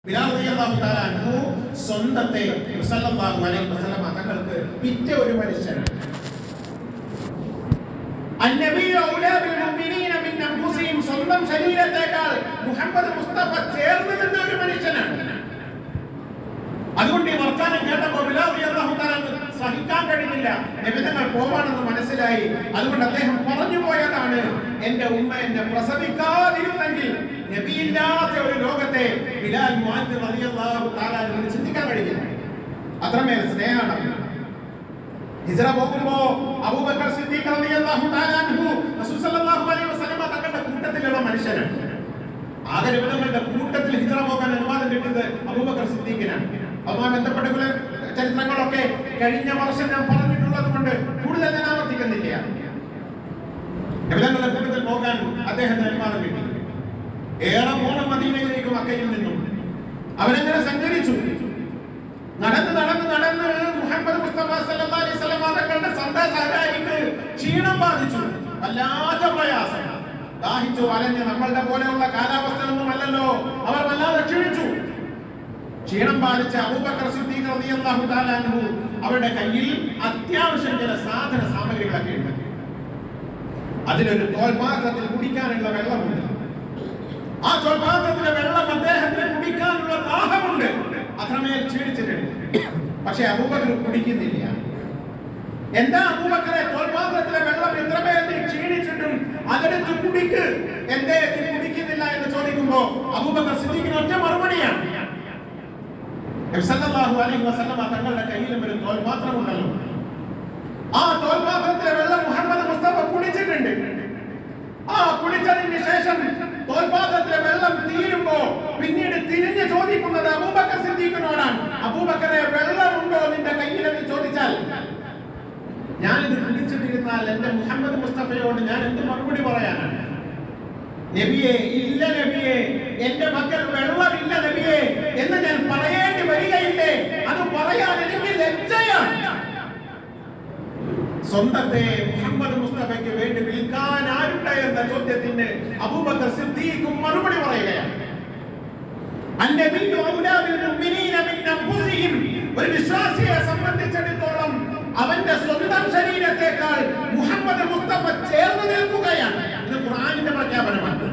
ബിലാൽ റളിയല്ലാഹു തആല അൻഹു സ്വന്തത്തെ സല്ലല്ലാഹു അലൈഹി വസല്ലം തങ്ങൾക്ക് പിറ്റ ഒരു മനുഷ്യനാണ്. അന്നബിയു ഔലാ ബിൽ മുഅ്മിനീന മിൻ അൻഫുസിഹിം, സ്വന്തം ശരീരത്തേക്കാൾ മുഹമ്മദ് മുസ്തഫ ചേർന്ന് നിന്ന ഒരു മനുഷ്യനാണ്. അതുകൊണ്ട് ഈ വർത്താനം കേട്ടപ്പോൾ ബിലാൽ റളിയല്ലാഹു തആല സഹിക്കാൻ കഴിഞ്ഞില്ല. നബി തങ്ങൾ പോവാണെന്ന് മനസ്സിലായി. അതുകൊണ്ട് അദ്ദേഹം പറഞ്ഞു പോയതാണ്, എന്റെ ഉമ്മ എന്നെ പ്രസവിക്കാതിരുന്നെങ്കിൽ നബിയില്ലാത്ത ഒരു ലോകത്തെ ബിലാൽ മുഅദ്ദിൻ റളിയല്ലാഹു തആല അൻഹു ചിന്തിക്കാൻ കഴിയില്ല. അത്രമേൽ സ്നേഹമാണ്. ഹിജ്റ പോകുമ്പോ അബൂബക്കർ സിദ്ദീഖ് റളിയല്ലാഹു തആല അൻഹു റസൂൽ സല്ലല്ലാഹു അലൈഹി വസല്ലം തങ്ങളുടെ കൂട്ടത്തിലുള്ള മനുഷ്യനാണ്. ആകെ നബിയുടെ കൂട്ടത്തിൽ ഹിജ്റ പോകാൻ അനുവാദം കിട്ടിയത് അബൂബക്കർ സിദ്ദീഖിനാണ്. അതുമായി ബന്ധപ്പെട്ട ചരിത്രങ്ങളൊക്കെ കഴിഞ്ഞ വർഷം ഞാൻ പറഞ്ഞിട്ടുള്ളത് കൊണ്ട് കൂടുതൽ ഞാൻ ആവർത്തിക്കുന്നില്ല. നബിയുടെ കൂട്ടത്തിൽ പോകാൻ അദ്ദേഹത്തിന് അനുവാദം കിട്ടി. ഏറെ പോണം മദീനയിലേക്ക് മക്കയിൽ നിന്നും. അവരങ്ങനെ സഞ്ചരിച്ചു. നടന്ന് മുഹമ്മദ് മുസ്തഫ സല്ലല്ലാഹു അലൈഹി വസല്ലം തങ്ങളുടെ സന്ദേശാരിക്ക് ക്ഷീണം ബാധിച്ചു. വല്ലാത്ത പ്രയാസം. ദാഹിച്ചു വലഞ്ഞ് നമ്മളുടെ പോലെയുള്ള കാലാവസ്ഥ ഒന്നും അല്ലല്ലോ. അവർ വല്ലാതെ ക്ഷീണിച്ചു. ക്ഷീണം ബാധിച്ച അബൂബക്കർ സിദ്ദീഖ് റളിയല്ലാഹു തആല അൻഹു അവരുടെ കയ്യിൽ അത്യാവശ്യം ചില സാധന സാമഗ്രികളൊക്കെ ഉണ്ട്. അതിലൊരു തോൽപാത്രത്തിൽ കുടിക്കാനുള്ള വെള്ളമുണ്ട്. ആ തോൽപാത്രത്തിലെ വെള്ളം അദ്ദേഹത്തിന് കുടിക്കാനുള്ള ദാഹമുണ്ട്. അത്രമേൽ ക്ഷീണിച്ചിട്ടുണ്ട്. പക്ഷെ അബൂബക്കർ കുടിക്കുന്നില്ല. എന്താ അബൂബക്കറെ, തോൽപാത്രത്തിലെ വെള്ളം എത്രമേൽ നീ ക്ഷീണിച്ചിട്ടും അതെടുത്ത് കുടിക്ക്, എന്തേ നീ കുടിക്കുന്നില്ല എന്ന് ചോദിക്കുമ്പോ അബൂബക്കർ സിദ്ദീഖിന് ഒറ്റ മറുപടിയാണ്. നബി സല്ലല്ലാഹു അലൈഹി വസല്ലം തങ്ങളുടെ കയ്യിലും ഒരു തോൽപാത്രമുണ്ടല്ലോ. ആ തോൽപാത്രത്തിലെ വെള്ളം മുഹമ്മദ് മുസ്തഫ കുടിച്ചിട്ടുണ്ട്. ആ കുടിച്ചതിന് ശേഷം തോൽപാത്രത്തിലെ വെള്ളം തീരുമ്പോ പിന്നീട് തിരിഞ്ഞ് ചോദിക്കുന്നത് അബൂബക്കർ സിദ്ദീഖിനോടാണ്. അബൂബക്കറെ, വെള്ളമുണ്ടോ നിന്റെ കയ്യിൽ എന്ന് ചോദിച്ചാൽ ഞാനിത് കുടിച്ചിട്ടിരുന്നാൽ എന്റെ മുഹമ്മദ് മുസ്തഫയോട് ഞാൻ എന്ത് മറുപടി പറയാനാണ്? നബിയെ, ഇല്ല നബിയെ, എന്റെ മക്കൾ വെള്ളമില്ല നബിയെ എന്ന് ഞാൻ പറയേണ്ടി വരികയില്ലേ? അത് പറയാൻ എനിക്ക് ലജ്ജയാണ്. സ്വന്തത്തെ മുഹമ്മദ് മുസ്തഫയ്ക്ക് വേണ്ടി വിൽക്കാൻ ആരുണ്ട് എന്ന ചോദ്യത്തിന് അബൂബക്കർ സിദ്ദീഖും മറുപടി പറയുകയാണ്. അന്നബിയു ഔലാ ബിൽ മുഅ്മിനീന മിൻ അൻഫുസിഹിം, ഒരു വിശ്വാസിയെ സംബന്ധിച്ചിടത്തോളം അവന്റെ സ്വന്തം ശരീരത്തേക്കാൾ മുഹമ്മദ് മുസ്തഫ ചേർന്ന് നിൽക്കുകയാണ്. ഇത് ഖുർആനിന്റെ പ്രഖ്യാപനമാണ്.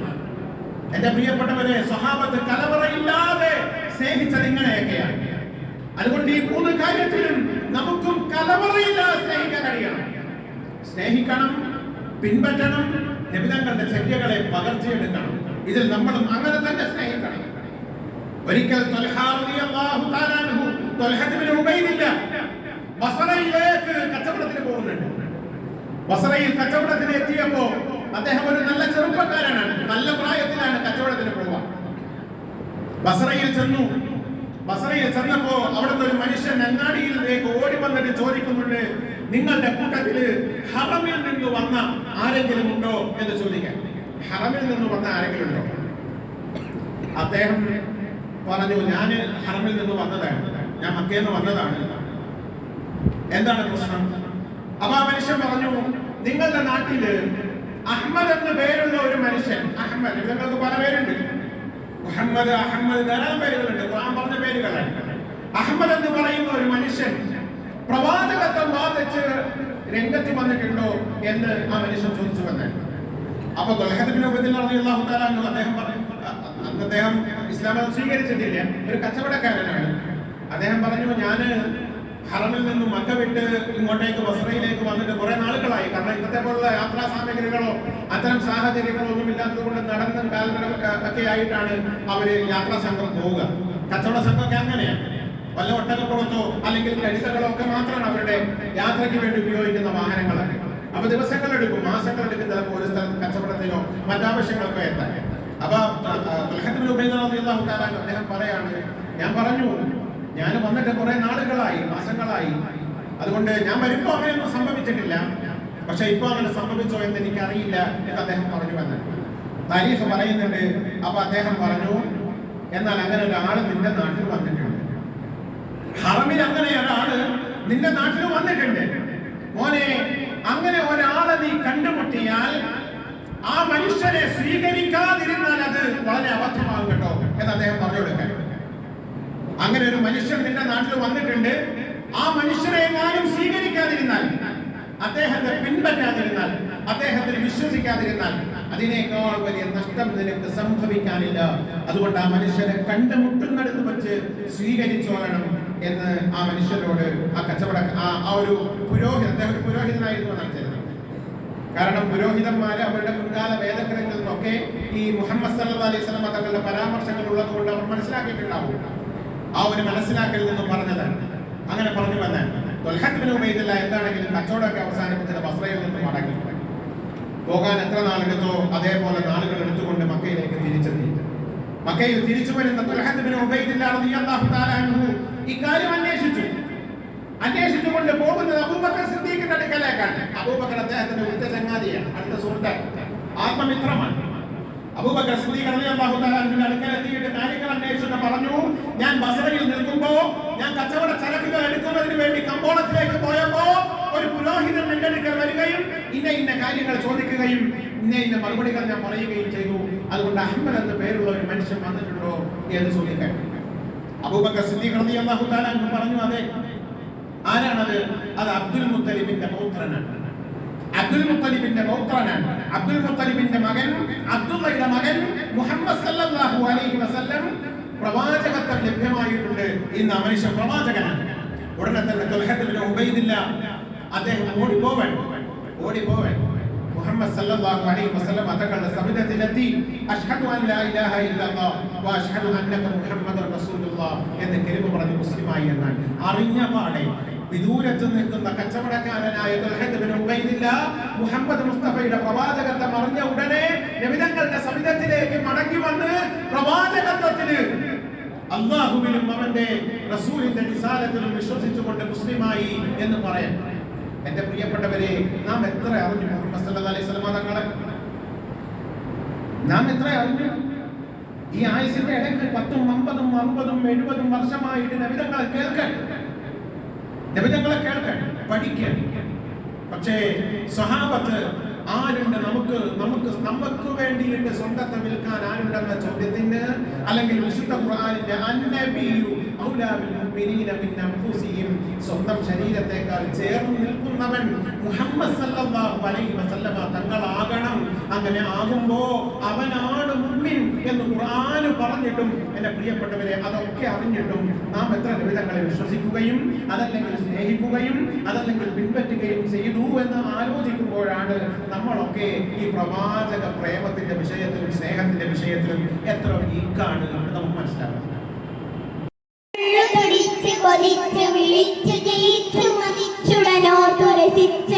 എന്റെ പ്രിയപ്പെട്ടവരെ, സ്വഹാബത്ത് കലവറയില്ലാതെ സ്നേഹിച്ചത് ഇങ്ങനെയൊക്കെയാണ്. അതുകൊണ്ട് ഈ മൂന്ന് കാര്യത്തിലും നമുക്കും കലവറയില്ലാതെ സ്നേഹിക്കാൻ കഴിയണം. സ്നേഹിക്കണം, പിൻപറ്റണം, നബിതങ്ങളുടെ ചര്യകളെ പകർത്തിയെടുക്കണം. ഇതിൽ നമ്മളും അങ്ങനെ തന്നെ സ്നേഹിക്കണം. ഒരിക്കൽ ബസറയിലേക്ക് കച്ചവടത്തിന് പോകുന്നുണ്ട്. ബസറയിൽ കച്ചവടത്തിന് എത്തിയപ്പോ അദ്ദേഹം ഒരു നല്ല ചെറുപ്പക്കാരനാണ്. നല്ല പ്രായത്തിലാണ് കച്ചവടത്തിന് പോവുക. ബസറയിൽ ചെന്നപ്പോ അവിടുത്തെ ഒരു മനുഷ്യൻ അങ്ങാടിയിലേക്ക് ഓടി വന്നിട്ട് ചോദിക്കുന്നുണ്ട്, നിങ്ങളുടെ കൂട്ടത്തില് ഹറമിൽ നിന്ന് വന്ന ആരെങ്കിലും ഉണ്ടോ എന്ന് ചോദിക്കാൻ. ഹറമിൽ നിന്ന് വന്ന ആരെങ്കിലും ഉണ്ടോ? അദ്ദേഹം പറഞ്ഞു, ഞാൻ ഹറമിൽ നിന്ന് വന്നതാണ്, ഞാൻ മക്കയിൽ നിന്ന് വന്നതാണ്. എന്താണ് പ്രശ്നം? അപ്പൊ ആ മനുഷ്യൻ പറഞ്ഞു, നിങ്ങളുടെ നാട്ടില് അഹ്മദ് എന്ന് പേരുള്ള ഒരു മനുഷ്യൻ, അഹ്മദ്, നിങ്ങൾക്ക് പല പേരുണ്ട്, മുഹമ്മദ്, അഹമ്മദ്, ധാരാളം പേരുകളുണ്ട്, ഖുർആൻ പറഞ്ഞ പേരുകളാണ്. അഹമ്മദ് എന്ന് പറയുന്ന ഒരു മനുഷ്യൻ പ്രവാചകത്വം വാദിച്ച് രംഗത്ത് വന്നിട്ടുണ്ടോ എന്ന് ആ മനുഷ്യൻ ചോദിച്ചു വന്നത്. അപ്പൊ ത്വൽഹത്ത് ബിൻ ഉബൈദില്ലാഹ് റളിയല്ലാഹു തആല അൻഹു അദ്ദേഹം പറഞ്ഞു, അദ്ദേഹം ഇസ്ലാം സ്വീകരിച്ചിട്ടില്ല, ഒരു കച്ചവടക്കാരനാണ്. അദ്ദേഹം പറഞ്ഞു, ഞാൻ ഹറമിൽ നിന്നും മക്ക വിട്ട് ഇങ്ങോട്ടേക്ക് ബസ്രയിലേക്ക് വന്നിട്ട് കുറെ നാളുകളായി. കാരണം ഇന്നത്തെ പോലുള്ള യാത്രാ സാമഗ്രികളോ അത്തരം സാഹചര്യങ്ങളോ ഒന്നും ഇല്ലാത്തത് കൊണ്ട് നടന്നും കാൽനട ഒക്കെ ആയിട്ടാണ് അവര് യാത്രാ സംഘം പോവുക. കച്ചവട സംഘമൊക്കെ അങ്ങനെയാണ്. വല്ല ഒട്ടകപ്പുറത്തോ അല്ലെങ്കിൽ കഴുതകളോ ഒക്കെ മാത്രമാണ് അവരുടെ യാത്രയ്ക്ക് വേണ്ടി ഉപയോഗിക്കുന്ന വാഹനങ്ങളൊക്കെ. അപ്പൊ ദിവസങ്ങളെടുക്കും, മാസങ്ങളെടുക്കും ചിലപ്പോൾ ഒരു സ്ഥലത്ത് കച്ചവടത്തിനോ മറ്റാവശ്യങ്ങൾക്കോ എത്താൻ. അപ്പൊ ത്വൽഹത്ത് ബിൻ ഉബൈദില്ലാഹ് റളിയല്ലാഹു തആല അദ്ദേഹം പറയാണ്, ഞാൻ പറഞ്ഞു, ഞാൻ വന്നിട്ട് കുറെ നാളുകളായി, മാസങ്ങളായി, അതുകൊണ്ട് ഞാൻ വരുമ്പോ അങ്ങനെയൊന്നും സംഭവിച്ചിട്ടില്ല, പക്ഷെ ഇപ്പൊ അങ്ങനെ സംഭവിച്ചോ എന്ന് എനിക്ക് അറിയില്ല എന്ന് അദ്ദേഹം പറഞ്ഞു വന്നത് താരീഫ് പറയുന്നുണ്ട്. അപ്പൊ അദ്ദേഹം പറഞ്ഞു, എന്നാൽ അങ്ങനെ ഒരാള് നിന്റെ നാട്ടിൽ വന്നിട്ടുണ്ട്, ഹറമിൽ അങ്ങനെ ഒരാള് നിന്റെ നാട്ടിൽ വന്നിട്ടുണ്ട്. മോനെ, അങ്ങനെ ഒരാളെ നീ കണ്ടുമുട്ടിയാൽ ആ മനുഷ്യനെ സ്വീകരിക്കാതിരുന്നാൽ അത് വളരെ അബദ്ധമാകും കേട്ടോ എന്ന് അദ്ദേഹം പറഞ്ഞു കൊടുക്കാൻ. അങ്ങനെ ഒരു മനുഷ്യൻ നിന്റെ നാട്ടിൽ വന്നിട്ടുണ്ട്, ആ മനുഷ്യനെ എങ്ങാനും സ്വീകരിക്കാതിരുന്നാൽ, അദ്ദേഹത്തെ പിൻപറ്റാതിരുന്നാൽ, അദ്ദേഹത്തിൽ വിശ്വസിക്കാതിരുന്നാൽ അതിനേക്കാൾ വലിയ നഷ്ടം നിനക്ക് സംഭവിക്കാനില്ല. അതുകൊണ്ട് ആ മനുഷ്യനെ കണ്ടുമുട്ടുന്നിടത്ത് വെച്ച് സ്വീകരിച്ചോളണം എന്ന് ആ മനുഷ്യനോട് ആ കച്ചവട ആ ഒരു പുരോഹിതൻ, അദ്ദേഹം ഒരു പുരോഹിതനായിരുന്നു എന്നാണ് ചരിത്രം. കാരണം പുരോഹിതന്മാര് അവരുടെ മുൻകാല വേദഗ്രന്ഥങ്ങളിൽ നിന്നൊക്കെ ഈ മുഹമ്മദ് സല്ലല്ലാഹു അലൈഹി വസല്ലം തങ്ങളുടെ പരാമർശങ്ങൾ ഉള്ളത് കൊണ്ട് അവർ മനസ്സിലാക്കിയിട്ടുണ്ടാവും. ആ ഒരു മനസ്സിലാക്കൽ നിന്ന് പറഞ്ഞതാണ്. അങ്ങനെ പറഞ്ഞു വന്നാൽ ത്വൽഹത്ത് ബിൻ ഉബൈദില്ലാഹ് എന്താണെങ്കിലും കച്ചവടമൊക്കെ അവസാനിപ്പിച്ചത് ബസ്രയിൽ നിന്ന് മടങ്ങി പോകാൻ എത്ര നാളെടുത്തോ അതേപോലെ നാളുകൾ എടുത്തുകൊണ്ട് മക്കയിലേക്ക് തിരിച്ചെത്തി. മക്കയിൽ തിരിച്ചു വരുന്ന ത്വൽഹത്ത് ബിൻ ഉബൈദില്ലാഹ് റളിയല്ലാഹു തആല അൻഹു ഇക്കാര്യം അന്വേഷിച്ചുകൊണ്ട് പോകുന്നത് അബൂബക്കർ സിദ്ദീഖിന്റെ അടുക്കലേക്കാണ്. അബൂബക്കർ അദ്ദേഹത്തിന്റെ ഉറ്റ ചങ്ങാതിയാണ്, അടുത്ത സുഹൃത്താണ്, ആത്മമിത്രമാണ്. അബൂബക്കർ സിദ്ദീഖ് റളിയല്ലാഹു തആല അൻഹുവിന്റെ അടുക്കലെത്തിയിട്ട് കാര്യങ്ങൾ അന്വേഷിച്ചിട്ട് പറഞ്ഞു, ഞാൻ ബസ്രയിൽ നിൽക്കുമ്പോ, ഞാൻ കച്ചവട ചരക്കുകൾ എടുക്കുന്നതിന് വേണ്ടി കമ്പോളത്തിലേക്ക് പോയപ്പോ ഒരു പുരോഹിതൻ എന്റെ അടുക്കൽ വരികയും ഇന്ന കാര്യങ്ങൾ ചോദിക്കുകയും ഇന്ന മറുപടികൾ ഞാൻ പറയുകയും ചെയ്തു. അതുകൊണ്ട് അഹ്മദ് എന്ന പേരുള്ള ഒരു മനുഷ്യൻ വന്നിട്ടുണ്ടോ എന്ന് ചോദിക്കാൻ അബൂബക്കർ സിദ്ദീഖ് റളിയല്ലാഹു തആല അൻഹു പറഞ്ഞു, അതെ. ആരാണത്? അത് അബ്ദുൽ മുത്തലിബിന്റെ പൗത്രനാണ്. അബ്ദുൽ മുത്തലിബിന്റെ പൗത്രനാണ്. അബ്ദുൽ മുത്തലിബിന്റെ മകൻ അബ്ദുള്ളയുടെ മകൻ മുഹമ്മദ് സല്ലല്ലാഹു അലൈഹി വസല്ലം പ്രവാചകത്വം ലഭ്യമായിട്ടുണ്ട്. ഇന്ന് ആ മനുഷ്യൻ പ്രവാചകനാണ്. ഉടനെ തന്നെ ത്വൽഹത്ത് ബിൻ ഉബൈദില്ലാഹ് അദ്ദേഹം ഓടിപ്പോവൻ മുഹമ്മദ് സല്ലല്ലാഹു അലൈഹി വസല്ലം തങ്ങളുടെ സവിധത്തിലെത്തി അഷ്ഹദു അൻ ലാ ഇലാഹ ഇല്ലല്ലാഹ് വ അഷ്ഹദു അന്നക മുഹമ്മദുർ റസൂലുള്ളാഹ് എന്ന് കലിമ പറഞ്ഞു മുസ്ലിമായി എന്നാണ്. അറിഞ്ഞ പാടെ വിദൂരത്ത് നിൽക്കുന്ന കച്ചവടക്കാരനായ ത്വൽഹത്ത് ബിൻ ഉബൈദില്ലാഹ് മുഹമ്മദ് മുസ്തഫയുടെ പ്രവാചകത്വം അറിഞ്ഞ ഉടനെ നബിതങ്ങളുടെ സവിധത്തിലേക്ക് മടങ്ങി വന്ന് പ്രവാചകത്വത്തിന് അല്ലാഹുവിലും അവന്റെ റസൂലിന്റെ റിസാലത്തിലും വിശ്വസിച്ചുകൊണ്ട് മുസ്ലിമായി എന്ന് പറയാം. എന്റെ പ്രിയപ്പെട്ടവരെ, നാം എത്ര അറിഞ്ഞു മുഹമ്മദ് സല്ലല്ലാഹു അലൈഹി വസല്ലം തങ്ങളെ? നാം എത്ര അറിഞ്ഞു? ഈ ആയുസിന്റെ ഇടയ്ക്ക് 10, 50, 60, 70 വർഷമായിട്ട് നബിതങ്ങളെ കേൾക്കാൻ, പഠിക്കാൻ. പക്ഷേ സ്വഹാബത്ത് ആരുണ്ട്? നമുക്ക് വേണ്ടിയിട്ട് സ്വന്തത്തെ വിൽക്കാൻ ആരുണ്ടെന്ന ചോദ്യത്തിന്, അല്ലെങ്കിൽ വിശുദ്ധ ഖുർആനിന്റെ അന്നബിയു ഔലാ ബിൽ മുഅ്മിനീന മിൻ അൻഫുസിഹിം, സ്വന്തം ശരീരത്തേക്കാൾ ചേർന്ന് നിൽക്കുന്നവൻ മുഹമ്മദ് സല്ലല്ലാഹു അലൈഹി വസല്ലമ തങ്ങളാകണം. അങ്ങനെ ആകുമ്പോ അവനാണ് മുഅ്മിൻ എന്ന് ഖുർആൻ പറഞ്ഞിട്ടും എന്റെ പ്രിയപ്പെട്ടവരെ, അതൊക്കെ അറിഞ്ഞിട്ടും നാം എത്ര നബിതങ്ങളെ വിശ്വസിക്കുകയും അതല്ലെങ്കിൽ സ്നേഹിക്കുകയും അതല്ലെങ്കിൽ പിൻപറ്റുകയും ചെയ്തു എന്ന് ആലോചിക്കുമ്പോഴാണ് നമ്മളൊക്കെ ഈ പ്രവാചക പ്രേമത്തിന്റെ വിഷയത്തിലും സ്നേഹത്തിന്റെ വിഷയത്തിലും എത്ര വീക്കാണ് നമുക്ക് മനസ്സിലാക്കുന്നത്. കൊതിച്ച് വിളിച്ച് ജയിച്ചു മതിച്ചുടനോ തുരസിച്ച